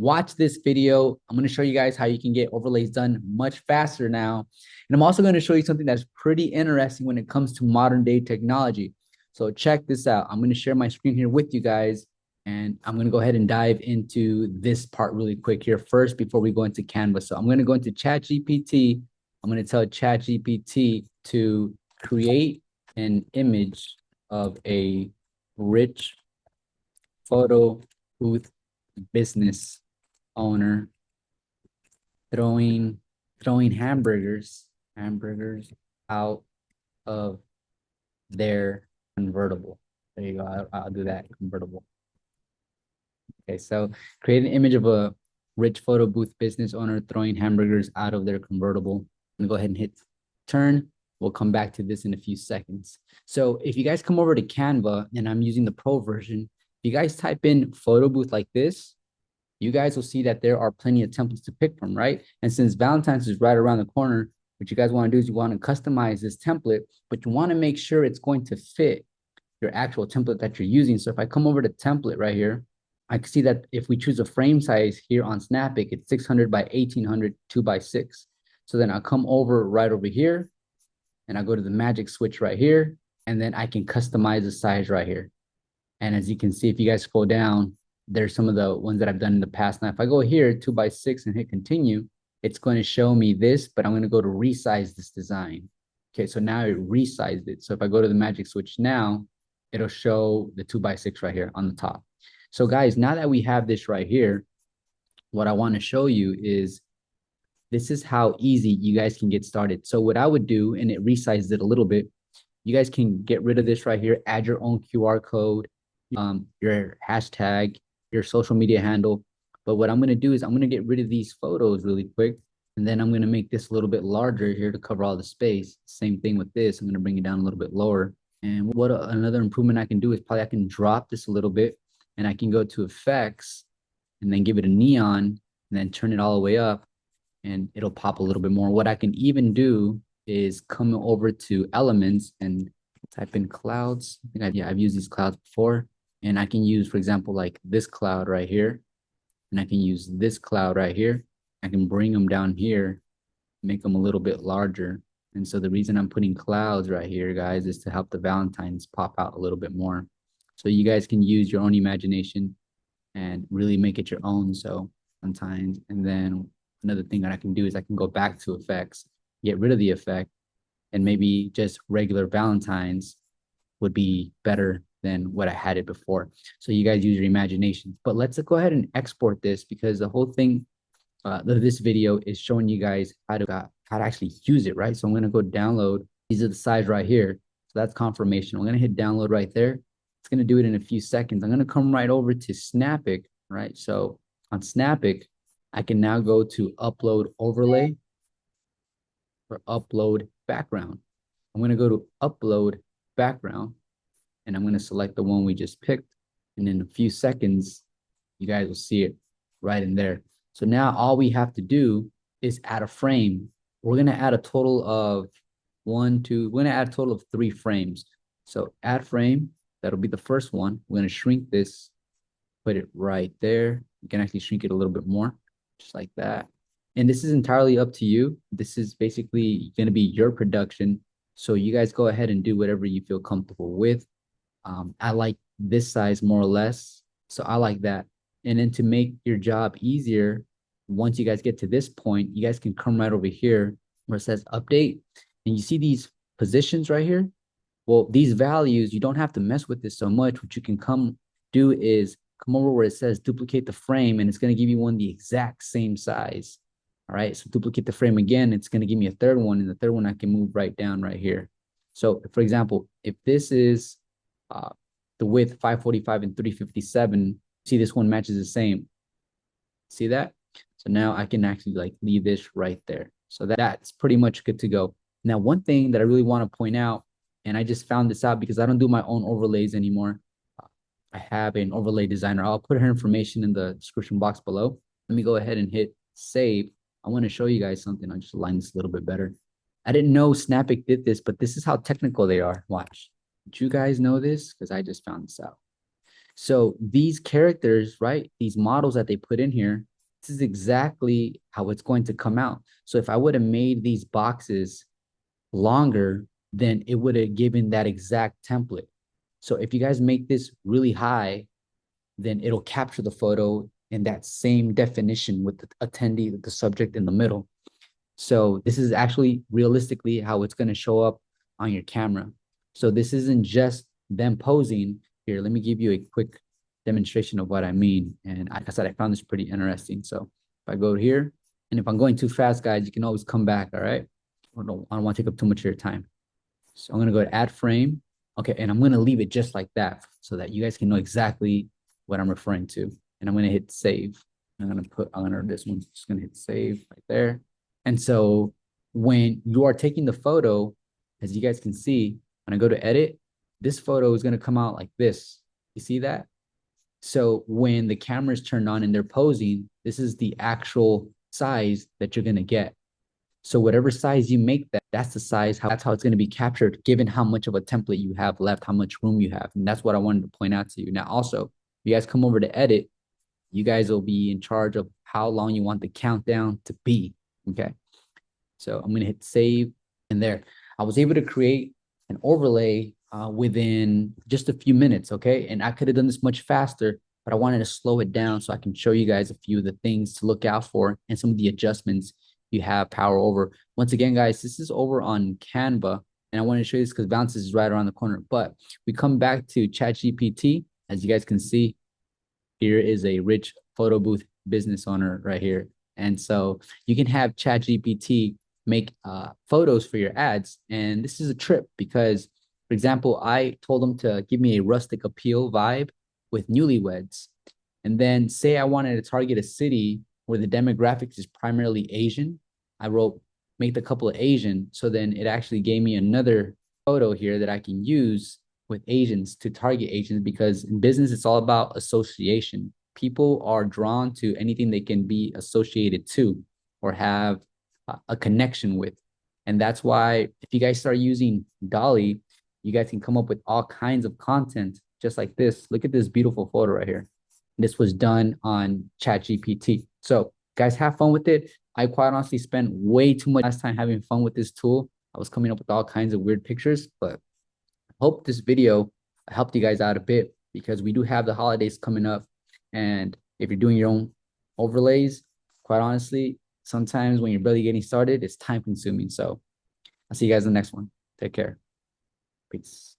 watch this video. I'm going to show you guys how you can get overlays done much faster now. And I'm also going to show you something that's pretty interesting when it comes to modern day technology. So check this out. I'm going to share my screen here with you guys. And I'm going to go ahead and dive into this part really quick here first before we go into Canva. So I'm going to go into ChatGPT. I'm going to tell ChatGPT to create an image of a rich photo booth business owner throwing hamburgers out of their convertible. There you go. I'll do that convertible. Okay, so create an image of a rich photo booth business owner throwing hamburgers out of their convertible. I'm gonna go ahead and hit turn. We'll come back to this in a few seconds. So if you guys come over to Canva and I'm using the pro version, if you guys type in photo booth like this, you guys will see that there are plenty of templates to pick from, right? And since Valentine's is right around the corner, what you guys want to do is you want to customize this template, but you want to make sure it's going to fit your actual template that you're using. So if I come over to template right here, I can see that if we choose a frame size here on Snappic, it's 600 by 1800, 2x6. So then I'll come over right over here and I'll go to the magic switch right here, and then I can customize the size right here. And as you can see, if you guys scroll down, there's some of the ones that I've done in the past. Now, if I go here 2x6 and hit continue, it's going to show me this, but I'm going to go to resize this design. Okay, so now it resized it. So if I go to the magic switch now, it'll show the 2x6 right here on the top. So guys, now that we have this right here, what I want to show you is this is how easy you guys can get started. So what I would do, and it resized it a little bit, you guys can get rid of this right here, add your own QR code, your hashtag, your social media handle. But what I'm going to do is I'm going to get rid of these photos really quick. And then I'm going to make this a little bit larger here to cover all the space. Same thing with this. I'm going to bring it down a little bit lower. And another improvement I can do is probably I can drop this a little bit and I can go to effects and then give it a neon and then turn it all the way up and it'll pop a little bit more. What I can even do is come over to elements and type in clouds. I've used these clouds before. And I can use, for example, like this cloud right here. And I can use this cloud right here. I can bring them down here, make them a little bit larger. And so the reason I'm putting clouds right here, guys, is to help the Valentines pop out a little bit more. So you guys can use your own imagination and really make it your own. So sometimes, and then another thing that I can do is I can go back to effects, get rid of the effect, and maybe just regular Valentines would be better than what I had it before. So you guys use your imagination. But let's go ahead and export this because the whole thing this video is showing you guys how to actually use it, right? So I'm going to go download. These are the size right here. So that's confirmation. I'm going to hit download right there. It's going to do it in a few seconds. I'm going to come right over to Snappic, right? So on Snappic, I can now go to upload overlay or upload background. I'm going to go to upload background and I'm going to select the one we just picked. And in a few seconds, you guys will see it right in there. So now all we have to do is add a frame. We're going to add a total of we're going to add a total of 3 frames. So add frame, that'll be the first one. We're going to shrink this, put it right there. You can actually shrink it a little bit more, just like that. And this is entirely up to you. This is basically going to be your production. So you guys go ahead and do whatever you feel comfortable with. I like this size more or less. So I like that. And then to make your job easier, once you guys get to this point, you guys can come right over here where it says update. And you see these positions right here? Well, these values, you don't have to mess with this so much. What you can come do is come over where it says duplicate the frame, and it's going to give you one the exact same size. All right, so duplicate the frame again, it's going to give me a third one, and the third one I can move right down right here. So for example, if this is the width 545 and 357, see this one matches the same. See that? So now I can actually like leave this right there. So that's pretty much good to go. Now, one thing that I really want to point out, and I just found this out because I don't do my own overlays anymore. I have an overlay designer. I'll put her information in the description box below. Let me go ahead and hit save. I want to show you guys something. I'll just align this a little bit better. I didn't know Snappic did this, but this is how technical they are. Watch. Did you guys know this? Because I just found this out. So these characters, right? These models that they put in here, This is exactly how it's going to come out. So if I would have made these boxes longer, then it would have given that exact template. So if you guys make this really high, then it'll capture the photo in that same definition with the attendee, the subject in the middle. So this is actually realistically how it's going to show up on your camera. So this isn't just them posing. Here, let me give you a quick demonstration of what I mean. And like I said, I found this pretty interesting. So if I go here, and if I'm going too fast, guys, you can always come back, all right? I don't want to take up too much of your time. So I'm going to go to add frame. Okay, and I'm going to leave it just like that so that you guys can know exactly what I'm referring to. And I'm going to hit save. I'm going to put on this one. Just going to hit save right there. And so when you are taking the photo, as you guys can see, when I go to edit, this photo is going to come out like this. You see that? So when the camera is turned on and they're posing, this is the actual size that you're going to get. So whatever size you make that, that's the size, that's how it's going to be captured, given how much of a template you have left, how much room you have. And that's what I wanted to point out to you. Now, also, if you guys come over to edit, you guys will be in charge of how long you want the countdown to be. Okay. So I'm going to hit save, and there. I was able to create an overlay within just a few minutes. Okay. And I could have done this much faster, but I wanted to slow it down so I can show you guys a few of the things to look out for and some of the adjustments you have power over. Once again, guys, this is over on Canva, and I want to show you this because Bounces is right around the corner. But we come back to ChatGPT. As you guys can see, here is a rich photo booth business owner right here. And so you can have ChatGPT make photos for your ads. And this is a trip because, for example, I told them to give me a rustic appeal vibe with newlyweds. And then say I wanted to target a city where the demographics is primarily Asian. I wrote, make the couple of Asian. So then it actually gave me another photo here that I can use with Asians to target Asians, because in business, it's all about association. People are drawn to anything they can be associated to or have a connection with. And that's why if you guys start using Dolly, you guys can come up with all kinds of content just like this. Look at this beautiful photo right here. This was done on ChatGPT. So guys, have fun with it. I quite honestly spent way too much last time having fun with this tool. I was coming up with all kinds of weird pictures, but I hope this video helped you guys out a bit, because we do have the holidays coming up. And if you're doing your own overlays, quite honestly, sometimes when you're barely getting started, it's time consuming. So I'll see you guys in the next one. Take care. Peace.